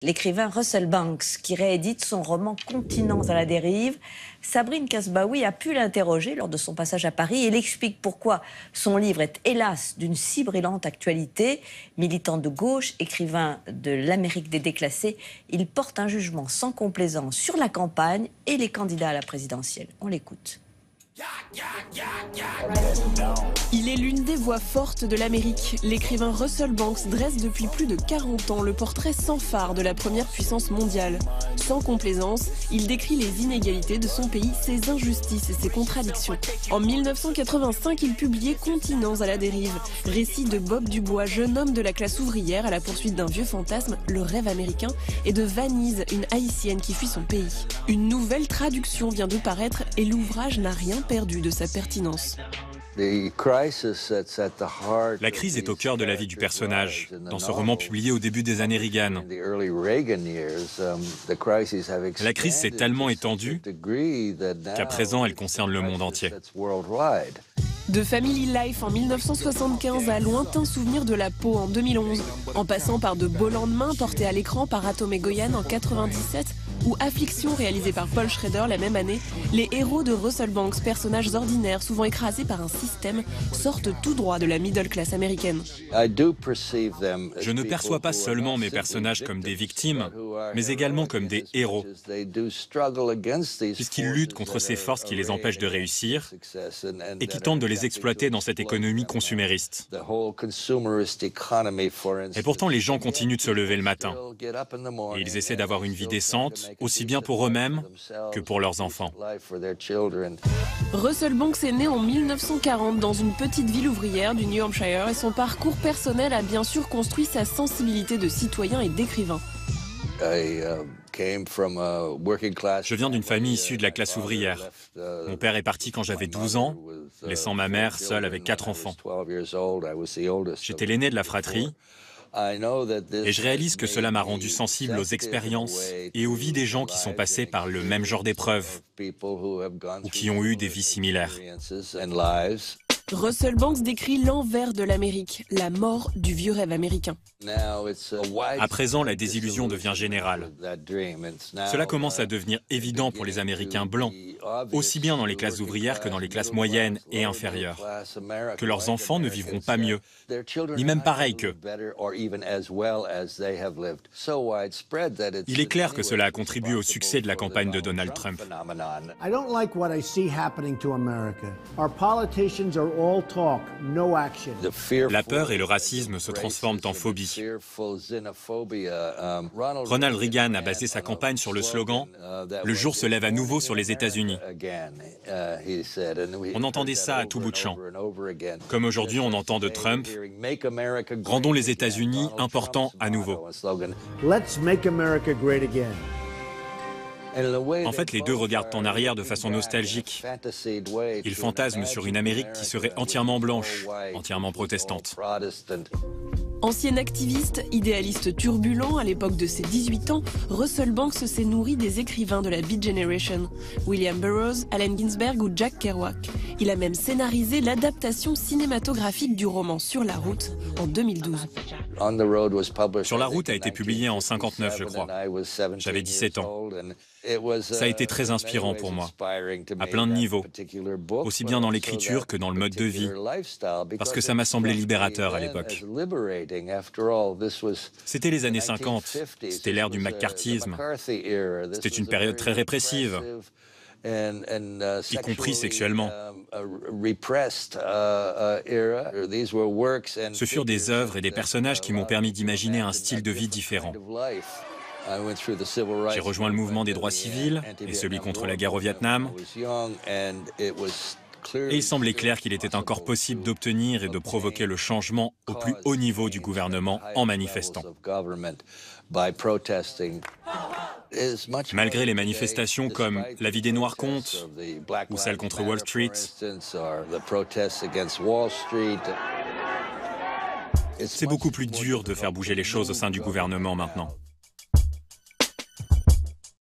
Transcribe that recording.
l'écrivain Russell Banks, qui réédite son roman Continents à la dérive. Sabrine Kasbaoui a pu l'interroger lors de son passage à Paris. Il explique pourquoi son livre est hélas d'une si brillante actualité. Militant de gauche, écrivain de l'Amérique des déclassés, il porte un jugement sans complaisance sur la campagne et les candidats à la présidentielle. On l'écoute. Il est l'une des voix fortes de l'Amérique. L'écrivain Russell Banks dresse depuis plus de 40 ans le portrait sans phare de la première puissance mondiale. Sans complaisance, il décrit les inégalités de son pays, ses injustices et ses contradictions. En 1985, il publiait Continents à la dérive, récit de Bob Dubois, jeune homme de la classe ouvrière à la poursuite d'un vieux fantasme, le rêve américain, et de Vanise, une haïtienne qui fuit son pays. Une nouvelle traduction vient de paraître et l'ouvrage n'a rien perdu de sa pertinence. La crise est au cœur de la vie du personnage. Dans ce roman publié au début des années Reagan, la crise s'est tellement étendue qu'à présent elle concerne le monde entier. De Family Life en 1975 à Lointain souvenir de la peau en 2011, en passant par De beaux lendemains portés à l'écran par Atom et Goyan en 97, ou Affliction réalisé par Paul Schrader la même année, les héros de Russell Banks, personnages ordinaires souvent écrasés par un système, sortent tout droit de la middle class américaine. Je ne perçois pas seulement mes personnages comme des victimes, mais également comme des héros, puisqu'ils luttent contre ces forces qui les empêchent de réussir et qui tentent de les exploiter dans cette économie consumériste. Et pourtant, les gens continuent de se lever le matin. Et ils essaient d'avoir une vie décente, aussi bien pour eux-mêmes que pour leurs enfants. Russell Banks est né en 1940 dans une petite ville ouvrière du New Hampshire et son parcours personnel a bien sûr construit sa sensibilité de citoyen et d'écrivain. Je viens d'une famille issue de la classe ouvrière. Mon père est parti quand j'avais 12 ans, laissant ma mère seule avec 4 enfants. J'étais l'aîné de la fratrie. Et je réalise que cela m'a rendu sensible aux expériences et aux vies des gens qui sont passés par le même genre d'épreuves ou qui ont eu des vies similaires. Russell Banks décrit l'envers de l'Amérique, la mort du vieux rêve américain. À présent, la désillusion devient générale. Cela commence à devenir évident pour les Américains blancs, aussi bien dans les classes ouvrières que dans les classes moyennes et inférieures, que leurs enfants ne vivront pas mieux, ni même pareil qu'eux. Il est clair que cela a contribué au succès de la campagne de Donald Trump. La peur et le racisme se transforment en phobie. Ronald Reagan a basé sa campagne sur le slogan « Le jour se lève à nouveau sur les États-Unis ». On entendait ça à tout bout de champ. Comme aujourd'hui on entend de Trump « Rendons les États-Unis importants à nouveau ». En fait, les deux regardent en arrière de façon nostalgique. Ils fantasment sur une Amérique qui serait entièrement blanche, entièrement protestante. Ancien activiste, idéaliste turbulent à l'époque de ses 18 ans, Russell Banks s'est nourri des écrivains de la Beat Generation, William Burroughs, Allen Ginsberg ou Jack Kerouac. Il a même scénarisé l'adaptation cinématographique du roman Sur la route en 2012. Sur la route a été publié en 1959, je crois. J'avais 17 ans. Ça a été très inspirant pour moi, à plein de niveaux, aussi bien dans l'écriture que dans le mode de vie, parce que ça m'a semblé libérateur à l'époque. C'était les années 50, c'était l'ère du McCarthyisme, c'était une période très répressive, y compris sexuellement. Ce furent des œuvres et des personnages qui m'ont permis d'imaginer un style de vie différent. J'ai rejoint le mouvement des droits civils et celui contre la guerre au Vietnam. Et il semblait clair qu'il était encore possible d'obtenir et de provoquer le changement au plus haut niveau du gouvernement en manifestant. Malgré les manifestations comme La vie des Noirs compte ou celle contre Wall Street, c'est beaucoup plus dur de faire bouger les choses au sein du gouvernement maintenant.